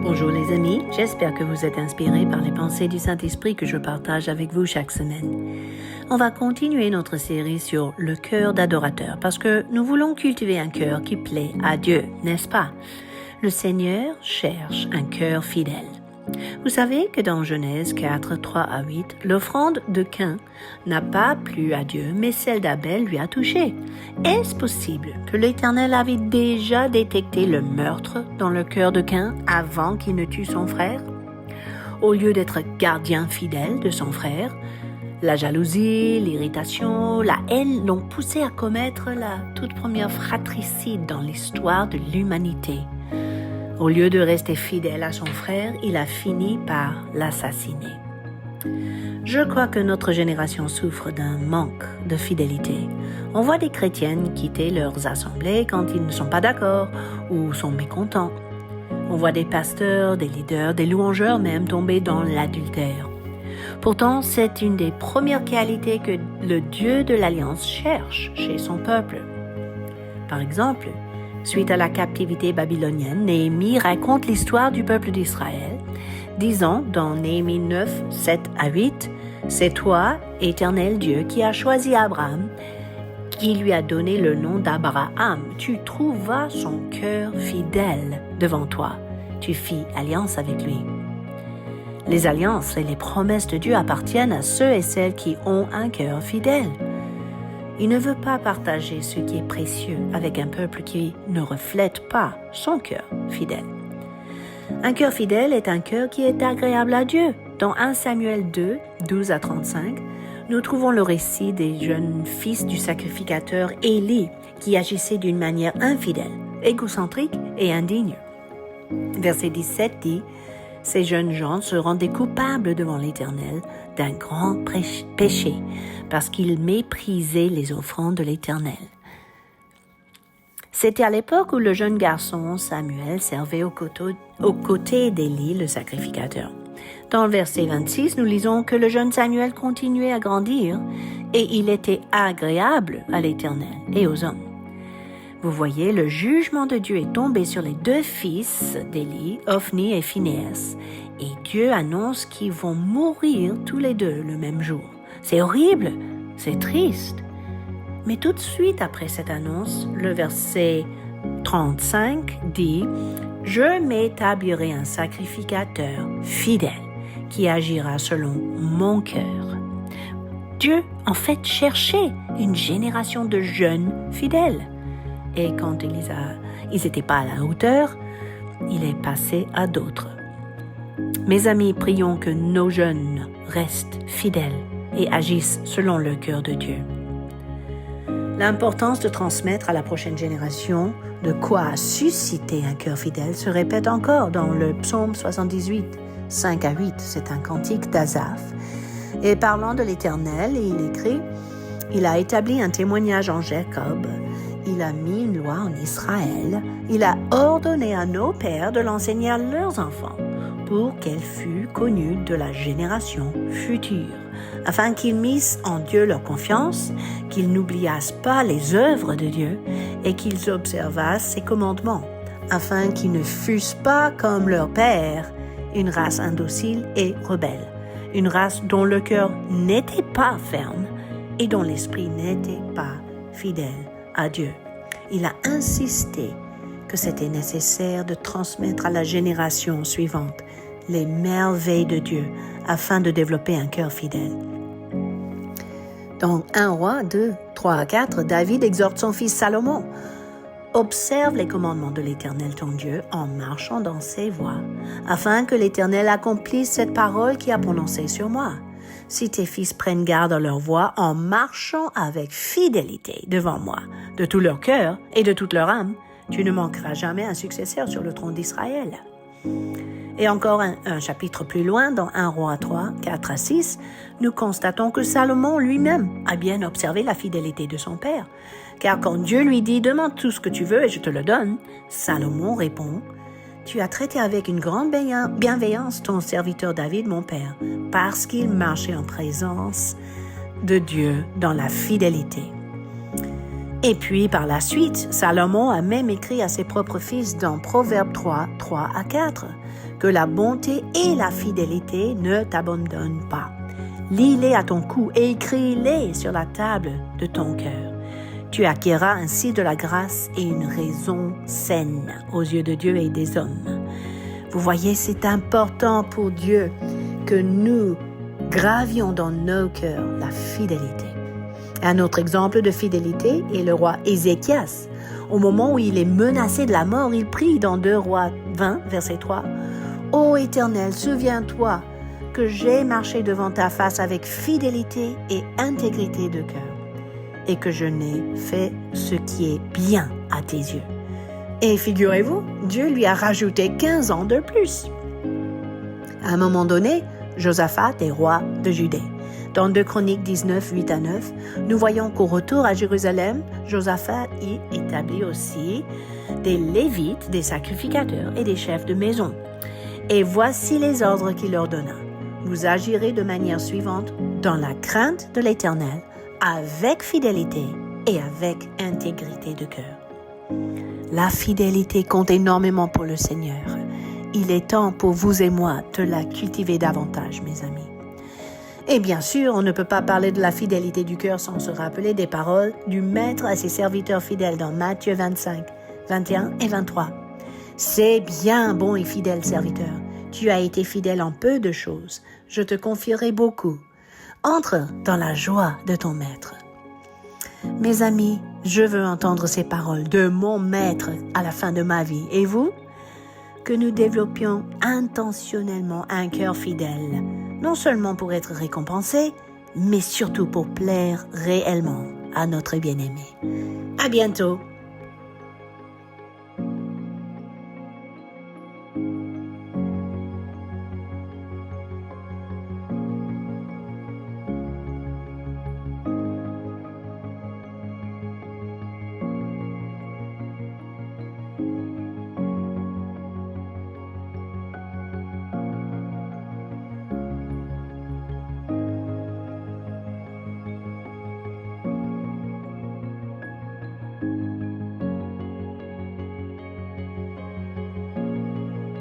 Bonjour les amis, j'espère que vous êtes inspirés par les pensées du Saint-Esprit que je partage avec vous chaque semaine. On va continuer notre série sur le cœur d'adorateur parce que nous voulons cultiver un cœur qui plaît à Dieu, n'est-ce pas? Le Seigneur cherche un cœur fidèle. Vous savez que dans Genèse 4, 3 à 8, l'offrande de Caïn n'a pas plu à Dieu, mais celle d'Abel lui a touché. Est-ce possible que l'Éternel avait déjà détecté le meurtre dans le cœur de Caïn avant qu'il ne tue son frère? Au lieu d'être gardien fidèle de son frère, la jalousie, l'irritation, la haine l'ont poussé à commettre la toute première fratricide dans l'histoire de l'humanité. Au lieu de rester fidèle à son frère, il a fini par l'assassiner. Je crois que notre génération souffre d'un manque de fidélité. On voit des chrétiennes quitter leurs assemblées quand ils ne sont pas d'accord ou sont mécontents. On voit des pasteurs, des leaders, des louangeurs même tomber dans l'adultère. Pourtant, c'est une des premières qualités que le Dieu de l'Alliance cherche chez son peuple. Par exemple, suite à la captivité babylonienne, Néhémie raconte l'histoire du peuple d'Israël, disant dans Néhémie 9, 7 à 8, « C'est toi, Éternel Dieu, qui as choisi Abraham, qui lui a donné le nom d'Abraham. Tu trouvas son cœur fidèle devant toi. Tu fis alliance avec lui. » Les alliances et les promesses de Dieu appartiennent à ceux et celles qui ont un cœur fidèle. Il ne veut pas partager ce qui est précieux avec un peuple qui ne reflète pas son cœur fidèle. Un cœur fidèle est un cœur qui est agréable à Dieu. Dans 1 Samuel 2, 12 à 35, nous trouvons le récit des jeunes fils du sacrificateur Élie qui agissaient d'une manière infidèle, égocentrique et indigne. Verset 17 dit « Ces jeunes gens se rendaient coupables devant l'Éternel d'un grand péché, parce qu'ils méprisaient les offrandes de l'Éternel. » C'était à l'époque où le jeune garçon Samuel servait aux côtés d'Élie, le sacrificateur. Dans le verset 26, nous lisons que le jeune Samuel continuait à grandir et il était agréable à l'Éternel et aux hommes. Vous voyez, le jugement de Dieu est tombé sur les deux fils d'Élie, Ophni et Phinéas, et Dieu annonce qu'ils vont mourir tous les deux le même jour. C'est horrible, c'est triste. Mais tout de suite après cette annonce, le verset 35 dit « Je m'établirai un sacrificateur fidèle qui agira selon mon cœur. » Dieu, en fait, cherchait une génération de jeunes fidèles. Et quand ils n'étaient pas à la hauteur, il est passé à d'autres. Mes amis, prions que nos jeunes restent fidèles et agissent selon le cœur de Dieu. L'importance de transmettre à la prochaine génération de quoi susciter un cœur fidèle se répète encore dans le psaume 78, 5 à 8. C'est un cantique d'Asaph. Et parlant de l'Éternel, il écrit « Il a établi un témoignage en Jacob. Il a mis une loi en Israël. Il a ordonné à nos pères de l'enseigner à leurs enfants pour qu'elle fût connue de la génération future, afin qu'ils missent en Dieu leur confiance, qu'ils n'oubliassent pas les œuvres de Dieu et qu'ils observassent ses commandements, afin qu'ils ne fussent pas comme leur père, une race indocile et rebelle, une race dont le cœur n'était pas ferme et dont l'esprit n'était pas fidèle à Dieu. » Il a insisté que c'était nécessaire de transmettre à la génération suivante les merveilles de Dieu afin de développer un cœur fidèle. Dans 1 Roi 2, 3 à 4, David exhorte son fils Salomon. « Observe les commandements de l'Éternel ton Dieu en marchant dans ses voies, afin que l'Éternel accomplisse cette parole qu'il a prononcée sur moi. Si tes fils prennent garde à leur voie en marchant avec fidélité devant moi, de tout leur cœur et de toute leur âme, tu ne manqueras jamais un successeur sur le trône d'Israël. » Et encore un chapitre plus loin, dans 1 Roi 3, 4 à 6, nous constatons que Salomon lui-même a bien observé la fidélité de son père. Car quand Dieu lui dit « Demande tout ce que tu veux et je te le donne », Salomon répond « Tu as traité avec une grande bienveillance ton serviteur David, mon père, parce qu'il marchait en présence de Dieu dans la fidélité. » Et puis, par la suite, Salomon a même écrit à ses propres fils dans Proverbe 3, 3 à 4, que la bonté et la fidélité ne t'abandonnent pas. Lis-les à ton cou et écris-les sur la table de ton cœur. Tu acquerras ainsi de la grâce et une raison saine aux yeux de Dieu et des hommes. Vous voyez, c'est important pour Dieu que nous gravions dans nos cœurs la fidélité. Un autre exemple de fidélité est le roi Ézéchias. Au moment où il est menacé de la mort, il prie dans 2 Rois 20, verset 3. « Ô Éternel, souviens-toi que j'ai marché devant ta face avec fidélité et intégrité de cœur, et que je n'ai fait ce qui est bien à tes yeux. » Et figurez-vous, Dieu lui a rajouté 15 ans de plus. À un moment donné, Josaphat est roi de Judée. Dans 2 Chroniques 19, 8 à 9, nous voyons qu'au retour à Jérusalem, Josaphat y établit aussi des Lévites, des sacrificateurs et des chefs de maison. Et voici les ordres qu'il leur donna. Vous agirez de manière suivante, dans la crainte de l'Éternel, avec fidélité et avec intégrité de cœur. La fidélité compte énormément pour le Seigneur. Il est temps pour vous et moi de la cultiver davantage, mes amis. Et bien sûr, on ne peut pas parler de la fidélité du cœur sans se rappeler des paroles du Maître à ses serviteurs fidèles dans Matthieu 25, 21 et 23. « C'est bien, bon et fidèle serviteur. Tu as été fidèle en peu de choses. Je te confierai beaucoup. Entre dans la joie de ton Maître. » Mes amis, je veux entendre ces paroles de mon Maître à la fin de ma vie. Et vous? Que nous développions intentionnellement un cœur fidèle, non seulement pour être récompensés, mais surtout pour plaire réellement à notre bien-aimé. À bientôt!